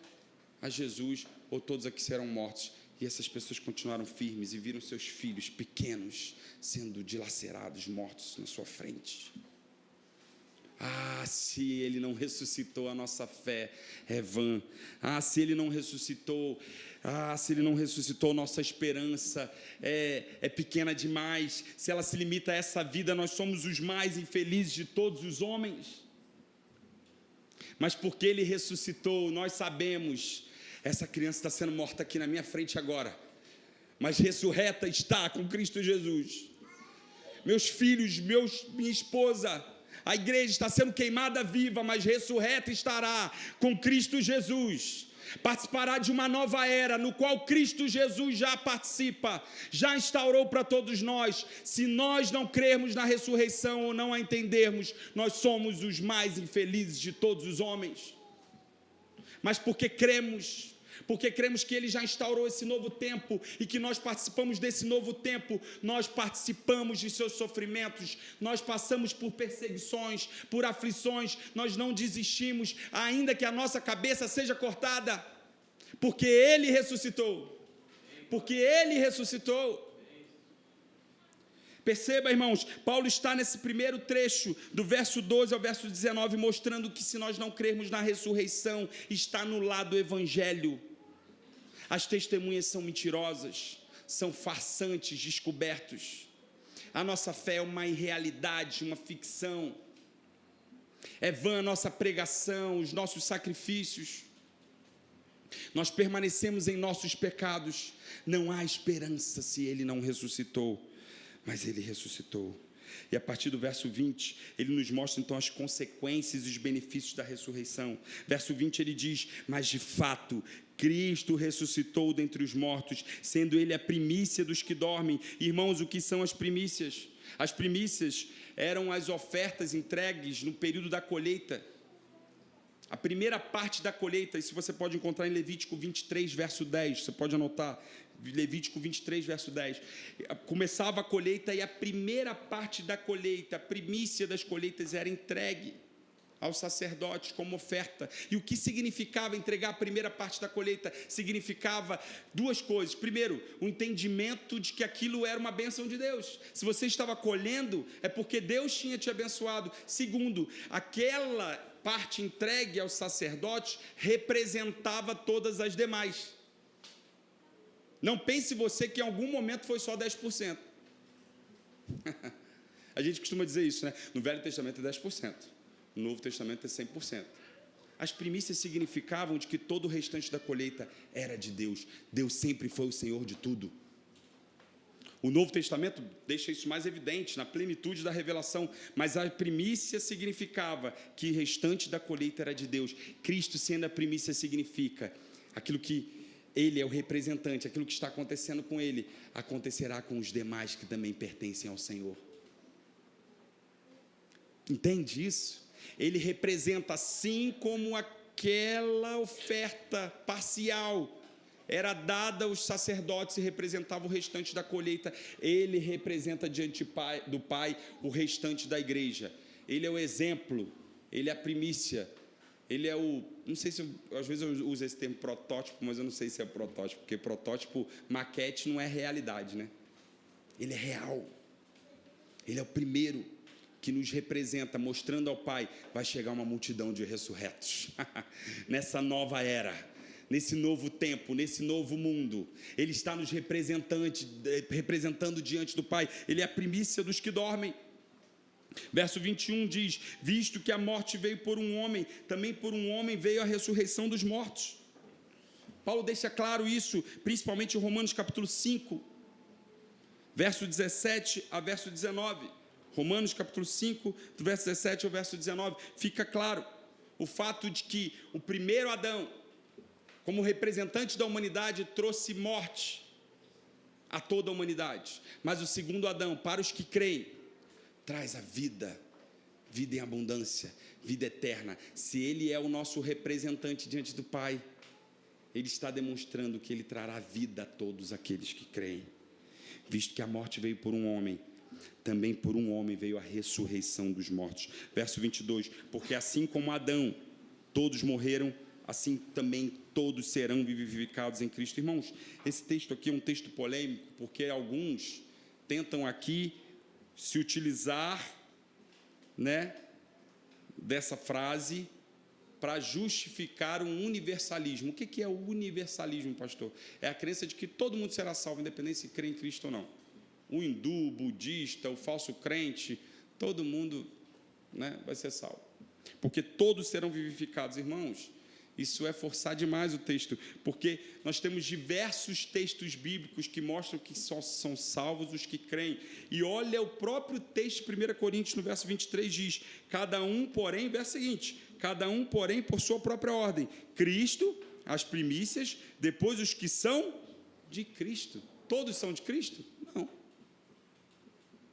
a Jesus, ou todos aqui serão mortos. E essas pessoas continuaram firmes e viram seus filhos pequenos sendo dilacerados, mortos na sua frente. Se ele não ressuscitou, a nossa fé é vã. Se ele não ressuscitou, nossa esperança é pequena demais. Se ela se limita a essa vida, nós somos os mais infelizes de todos os homens. Mas porque ele ressuscitou, nós sabemos, essa criança está sendo morta aqui na minha frente agora, mas ressurreta está com Cristo Jesus. Meus filhos, minha esposa, a igreja está sendo queimada viva, mas ressurreta estará com Cristo Jesus. Participará de uma nova era, no qual Cristo Jesus já participa, já instaurou para todos nós. Se nós não crermos na ressurreição ou não a entendermos, nós somos os mais infelizes de todos os homens. Mas porque cremos que Ele já instaurou esse novo tempo, e que nós participamos desse novo tempo, nós participamos de seus sofrimentos, nós passamos por perseguições, por aflições, nós não desistimos, ainda que a nossa cabeça seja cortada, porque Ele ressuscitou, Perceba, irmãos, Paulo está nesse primeiro trecho, do verso 12 ao verso 19, mostrando que se nós não crermos na ressurreição, está anulado o evangelho. As testemunhas são mentirosas, são farsantes, descobertos. A nossa fé é uma irrealidade, uma ficção. É vã a nossa pregação, os nossos sacrifícios. Nós permanecemos em nossos pecados. Não há esperança se Ele não ressuscitou. Mas Ele ressuscitou. E a partir do verso 20, ele nos mostra então as consequências e os benefícios da ressurreição. Verso 20 ele diz, mas de fato, Cristo ressuscitou dentre os mortos, sendo Ele a primícia dos que dormem. Irmãos, o que são as primícias? As primícias eram as ofertas entregues no período da colheita. A primeira parte da colheita, isso você pode encontrar em Levítico 23, verso 10, você pode anotar, Levítico 23, verso 10. Começava a colheita e a primeira parte da colheita, a primícia das colheitas era entregue aos sacerdotes como oferta. E o que significava entregar a primeira parte da colheita? Significava duas coisas. Primeiro, o entendimento de que aquilo era uma bênção de Deus. Se você estava colhendo, é porque Deus tinha te abençoado. Segundo, aquela parte entregue aos sacerdotes representava todas as demais. Não pense você que em algum momento foi só 10%. A gente costuma dizer isso, né? No Velho Testamento é 10%. No Novo Testamento é 100%. As primícias significavam de que todo o restante da colheita era de Deus. Deus sempre foi o Senhor de tudo. O Novo Testamento deixa isso mais evidente, na plenitude da revelação, mas a primícia significava que o restante da colheita era de Deus. Cristo sendo a primícia significa aquilo que Ele é o representante, aquilo que está acontecendo com Ele, acontecerá com os demais que também pertencem ao Senhor. Entende isso? Ele representa, assim como aquela oferta parcial era dada aos sacerdotes e representava o restante da colheita, ele representa diante do Pai o restante da igreja. Ele é o exemplo, ele é a primícia, ele é o... Não sei se às vezes eu uso esse termo protótipo, mas eu não sei se é protótipo, porque protótipo, maquete não é realidade, né? Ele é real, ele é o primeiro que nos representa, mostrando ao Pai, vai chegar uma multidão de ressurretos, nessa nova era, nesse novo tempo, nesse novo mundo, Ele está nos representando diante do Pai, Ele é a primícia dos que dormem. Verso 21 diz, visto que a morte veio por um homem, também por um homem veio a ressurreição dos mortos. Paulo deixa claro isso, principalmente em Romanos capítulo 5, verso 17 a verso 19, Romanos capítulo 5, do verso 17 ao verso 19, fica claro o fato de que o primeiro Adão, como representante da humanidade, trouxe morte a toda a humanidade, mas o segundo Adão, para os que creem, traz a vida, vida em abundância, vida eterna. Se Ele é o nosso representante diante do Pai, Ele está demonstrando que Ele trará vida a todos aqueles que creem, visto que a morte veio por um homem, também por um homem veio a ressurreição dos mortos. Verso 22, porque assim como Adão, todos morreram, assim também todos serão vivificados em Cristo. Irmãos, esse texto aqui é um texto polêmico, porque alguns tentam aqui se utilizar, né, dessa frase para justificar um universalismo. O que é o universalismo, pastor? É a crença de que todo mundo será salvo, independente se crê em Cristo ou não. O hindu, o budista, o falso crente, todo mundo, né, vai ser salvo. Porque todos serão vivificados, irmãos. Isso é forçar demais o texto, porque nós temos diversos textos bíblicos que mostram que só são salvos os que creem. E olha o próprio texto, 1 Coríntios, no verso 23, diz, cada um, porém, verso seguinte, cada um, porém, por sua própria ordem. Cristo, as primícias, depois os que são de Cristo. Todos são de Cristo? Não.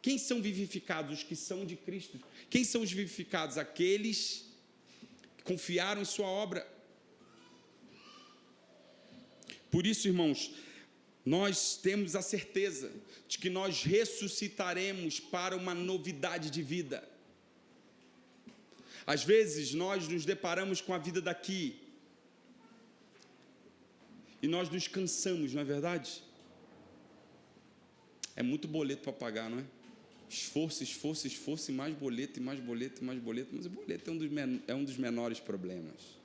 Quem são vivificados? Os que são de Cristo. Quem são os vivificados? Aqueles que confiaram em sua obra. Por isso, irmãos, nós temos a certeza de que nós ressuscitaremos para uma novidade de vida. Às vezes, nós nos deparamos com a vida daqui e nós nos cansamos, não é verdade? É muito boleto para pagar, não é? Esforço, esforço, esforço, e mais boleto, e mais boleto, e mais boleto. Mas o boleto é um dos menores problemas.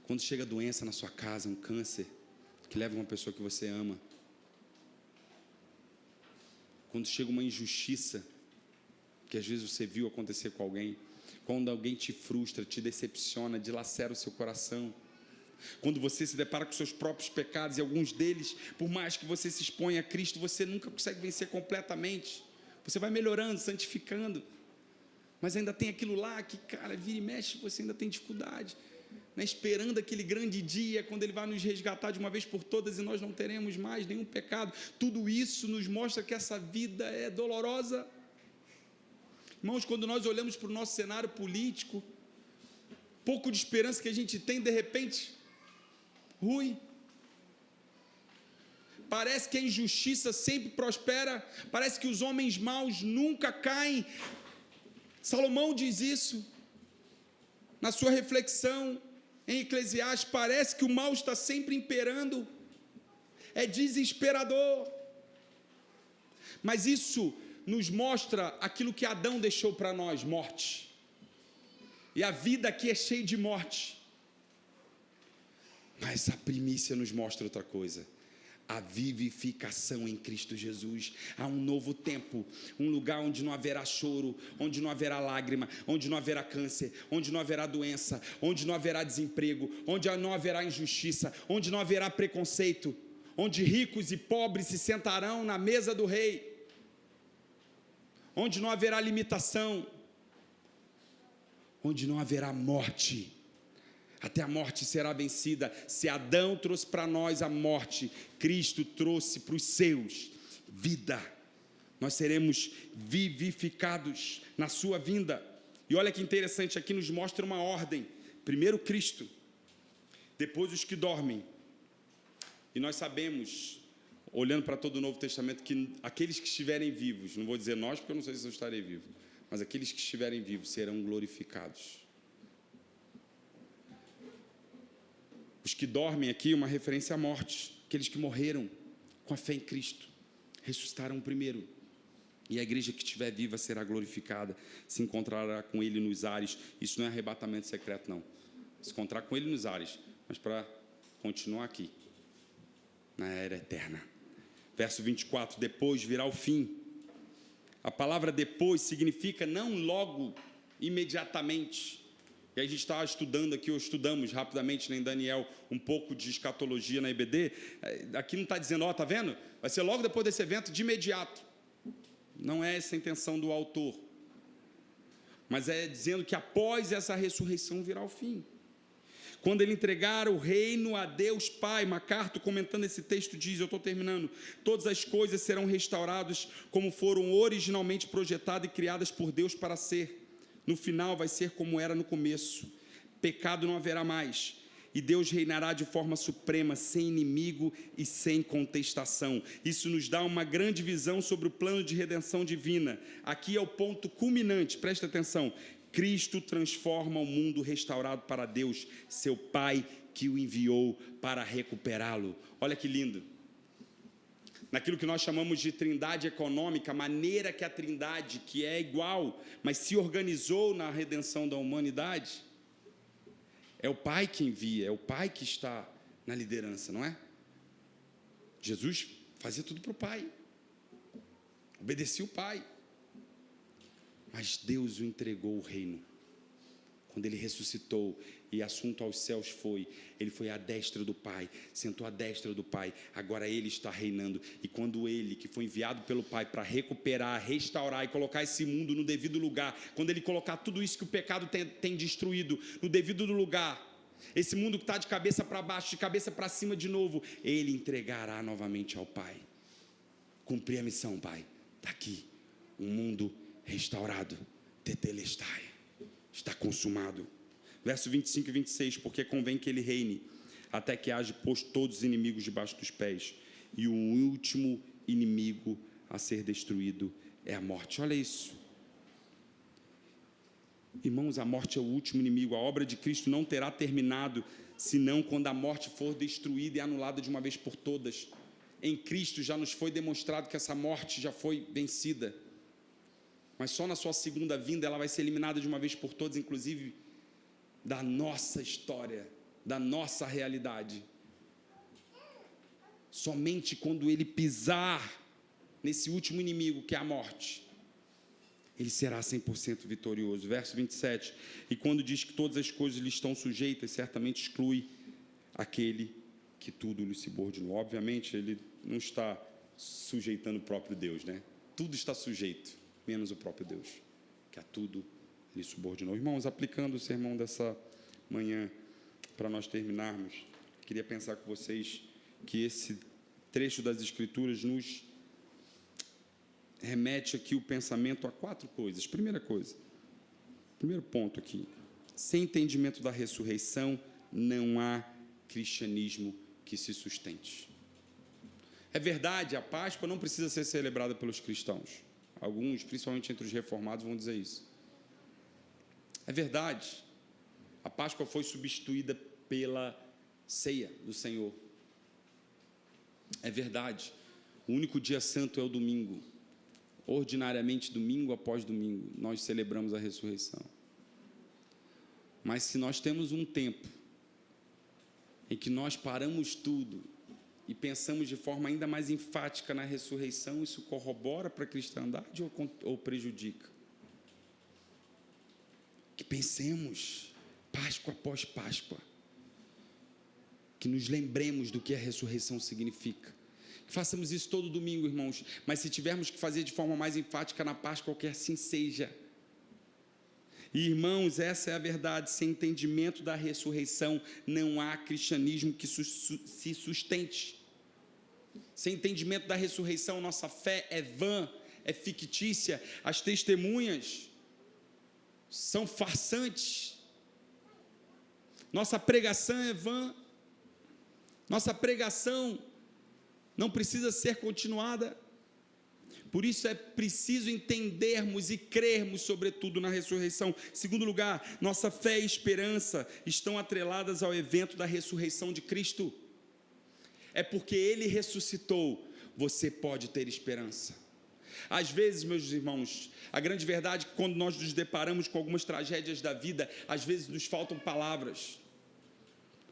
Quando chega a doença na sua casa, um câncer, que leva uma pessoa que você ama. Quando chega uma injustiça, que às vezes você viu acontecer com alguém. Quando alguém te frustra, te decepciona, dilacera o seu coração. Quando você se depara com seus próprios pecados, e alguns deles, por mais que você se exponha a Cristo, você nunca consegue vencer completamente. Você vai melhorando, santificando, mas ainda tem aquilo lá que, cara, vira e mexe, você ainda tem dificuldade, né? Esperando aquele grande dia, quando Ele vai nos resgatar de uma vez por todas, e nós não teremos mais nenhum pecado. Tudo isso nos mostra que essa vida é dolorosa. Irmãos, quando nós olhamos para o nosso cenário político, pouco de esperança que a gente tem, de repente, ruim. Parece que a injustiça sempre prospera, parece que os homens maus nunca caem. Salomão diz isso na sua reflexão em Eclesiastes. Parece que o mal está sempre imperando, é desesperador. Mas isso nos mostra aquilo que Adão deixou para nós, morte. E a vida aqui é cheia de morte. Mas a primícia nos mostra outra coisa: a vivificação em Cristo Jesus. Há um novo tempo, um lugar onde não haverá choro, onde não haverá lágrima, onde não haverá câncer, onde não haverá doença, onde não haverá desemprego, onde não haverá injustiça, onde não haverá preconceito, onde ricos e pobres se sentarão na mesa do rei, onde não haverá limitação, onde não haverá morte. Até a morte será vencida. Se Adão trouxe para nós a morte, Cristo trouxe para os seus vida. Nós seremos vivificados na sua vinda. E olha que interessante, aqui nos mostra uma ordem: primeiro Cristo, depois os que dormem. E nós sabemos, olhando para todo o Novo Testamento, que aqueles que estiverem vivos, não vou dizer nós, porque eu não sei se eu estarei vivo, mas aqueles que estiverem vivos serão glorificados. Os que dormem aqui, uma referência à morte. Aqueles que morreram com a fé em Cristo ressuscitarão primeiro. E a igreja que estiver viva será glorificada, se encontrará com Ele nos ares. Isso não é arrebatamento secreto, não. Se encontrar com Ele nos ares, mas para continuar aqui, na era eterna. Verso 24: depois virá o fim. A palavra depois significa não logo, imediatamente. E a gente está estudando aqui, ou estudamos rapidamente, em Daniel, um pouco de escatologia na EBD. Aqui não está dizendo, está vendo? Vai ser logo depois desse evento, de imediato. Não é essa a intenção do autor. Mas é dizendo que após essa ressurreição virá o fim. Quando ele entregar o reino a Deus Pai, MacArthur, comentando esse texto, diz, eu estou terminando: todas as coisas serão restauradas como foram originalmente projetadas e criadas por Deus para ser. No final vai ser como era no começo. Pecado não haverá mais. E Deus reinará de forma suprema, sem inimigo e sem contestação. Isso nos dá uma grande visão sobre o plano de redenção divina. Aqui é o ponto culminante, presta atenção. Cristo transforma o mundo restaurado para Deus, seu Pai, que o enviou para recuperá-lo. Olha que lindo. Naquilo que nós chamamos de trindade econômica, a maneira que a trindade, que é igual, mas se organizou na redenção da humanidade, é o Pai que envia, é o Pai que está na liderança, não é? Jesus fazia tudo para o Pai, obedecia o Pai, mas Deus o entregou o reino. Quando ele ressuscitou e assunto aos céus foi, ele foi à destra do Pai, sentou à destra do Pai, agora ele está reinando. E quando ele, que foi enviado pelo Pai para recuperar, restaurar e colocar esse mundo no devido lugar, quando ele colocar tudo isso que o pecado tem destruído no devido lugar, esse mundo que está de cabeça para baixo, de cabeça para cima de novo, ele entregará novamente ao Pai. Cumprir a missão, Pai, está aqui, um mundo restaurado, tetelestai, está consumado. Verso 25 e 26, porque convém que ele reine, até que haja posto todos os inimigos debaixo dos pés, e o último inimigo a ser destruído é a morte. Olha isso. Irmãos, a morte é o último inimigo. A obra de Cristo não terá terminado, senão quando a morte for destruída e anulada de uma vez por todas. Em Cristo já nos foi demonstrado que essa morte já foi vencida, mas só na sua segunda vinda ela vai ser eliminada de uma vez por todas, inclusive da nossa história, da nossa realidade. Somente quando ele pisar nesse último inimigo, que é a morte, ele será 100% vitorioso. Verso 27, e quando diz que todas as coisas lhe estão sujeitas, certamente exclui aquele que tudo lhe subordinou. Obviamente, ele não está sujeitando o próprio Deus, né? Tudo está sujeito, menos o próprio Deus, que a tudo lhe subordinou. Irmãos, aplicando o sermão dessa manhã, para nós terminarmos, queria pensar com vocês que esse trecho das Escrituras nos remete aqui o pensamento a 4 coisas. Primeira coisa, primeiro ponto aqui, Sem entendimento da ressurreição, não há cristianismo que se sustente. É verdade, a Páscoa não precisa ser celebrada pelos cristãos. Alguns, principalmente entre os reformados, vão dizer isso. É verdade, a Páscoa foi substituída pela ceia do Senhor. É verdade, o único dia santo é o domingo. Ordinariamente, domingo após domingo, nós celebramos a ressurreição. Mas se nós temos um tempo em que nós paramos tudo e pensamos de forma ainda mais enfática na ressurreição, isso corrobora para a cristandade ou prejudica? Que pensemos, Páscoa após Páscoa, que nos lembremos do que a ressurreição significa. Que façamos isso todo domingo, irmãos, mas se tivermos que fazer de forma mais enfática na Páscoa, que assim seja. E, irmãos, essa é a verdade, sem entendimento da ressurreição, não há cristianismo que se sustente. Sem entendimento da ressurreição, nossa fé é vã, é fictícia, as testemunhas são farsantes, nossa pregação é vã, nossa pregação não precisa ser continuada. Por isso é preciso entendermos e crermos, sobretudo, na ressurreição. Segundo lugar, nossa fé e esperança estão atreladas ao evento da ressurreição de Cristo. É porque Ele ressuscitou, você pode ter esperança. Às vezes, meus irmãos, a grande verdade é que quando nós nos deparamos com algumas tragédias da vida, às vezes nos faltam palavras.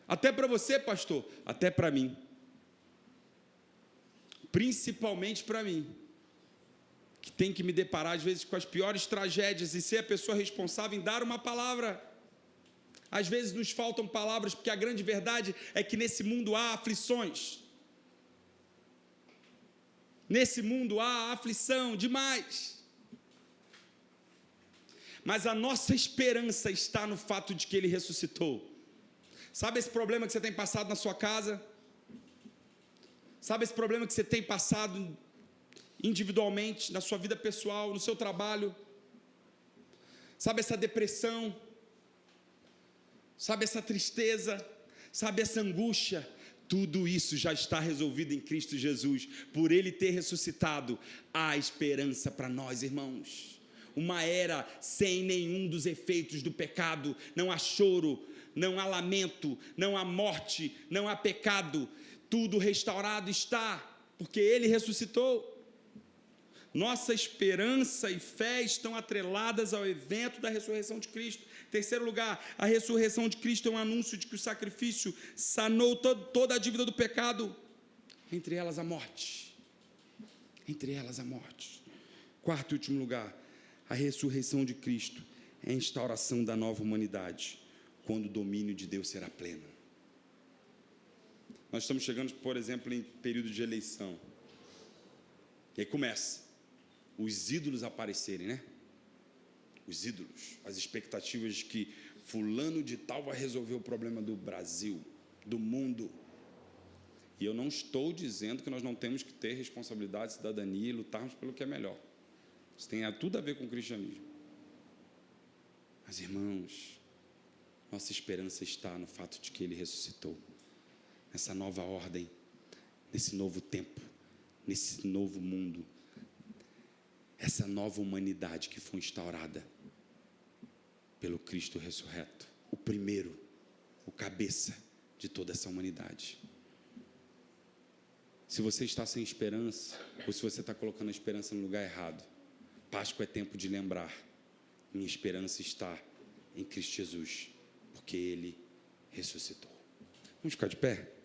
Até para você, pastor, até para mim. Principalmente para mim, que tem que me deparar às vezes com as piores tragédias e ser a pessoa responsável em dar uma palavra. Às vezes nos faltam palavras, porque a grande verdade é que nesse mundo há aflições. Nesse mundo há aflição demais. Mas a nossa esperança está no fato de que Ele ressuscitou. Sabe esse problema que você tem passado na sua casa? Sabe esse problema que você tem passado individualmente, na sua vida pessoal, no seu trabalho? Sabe essa depressão? Sabe essa tristeza? Sabe essa angústia? Tudo isso já está resolvido em Cristo Jesus. Por Ele ter ressuscitado, há esperança para nós, irmãos. Uma era sem nenhum dos efeitos do pecado. Não há choro, não há lamento, não há morte, não há pecado. Tudo restaurado está, porque Ele ressuscitou. Nossa esperança e fé estão atreladas ao evento da ressurreição de Cristo. Terceiro lugar, a ressurreição de Cristo é um anúncio de que o sacrifício sanou toda a dívida do pecado, entre elas a morte. Entre elas a morte. Quarto e último lugar, a ressurreição de Cristo é a instauração da nova humanidade, quando o domínio de Deus será pleno. Nós estamos chegando, por exemplo, em período de eleição. E aí começa os ídolos aparecerem, né? Os ídolos, as expectativas de que fulano de tal vai resolver o problema do Brasil, do mundo. E eu não estou dizendo que nós não temos que ter responsabilidade, cidadania e lutarmos pelo que é melhor. Isso tem tudo a ver com o cristianismo. Mas, irmãos, nossa esperança está no fato de que Ele ressuscitou. Nessa nova ordem, nesse novo tempo, nesse novo mundo, essa nova humanidade que foi instaurada pelo Cristo ressurreto, o primeiro, o cabeça de toda essa humanidade. Se você está sem esperança, ou se você está colocando a esperança no lugar errado, Páscoa é tempo de lembrar, minha esperança está em Cristo Jesus, porque Ele ressuscitou. Vamos ficar de pé?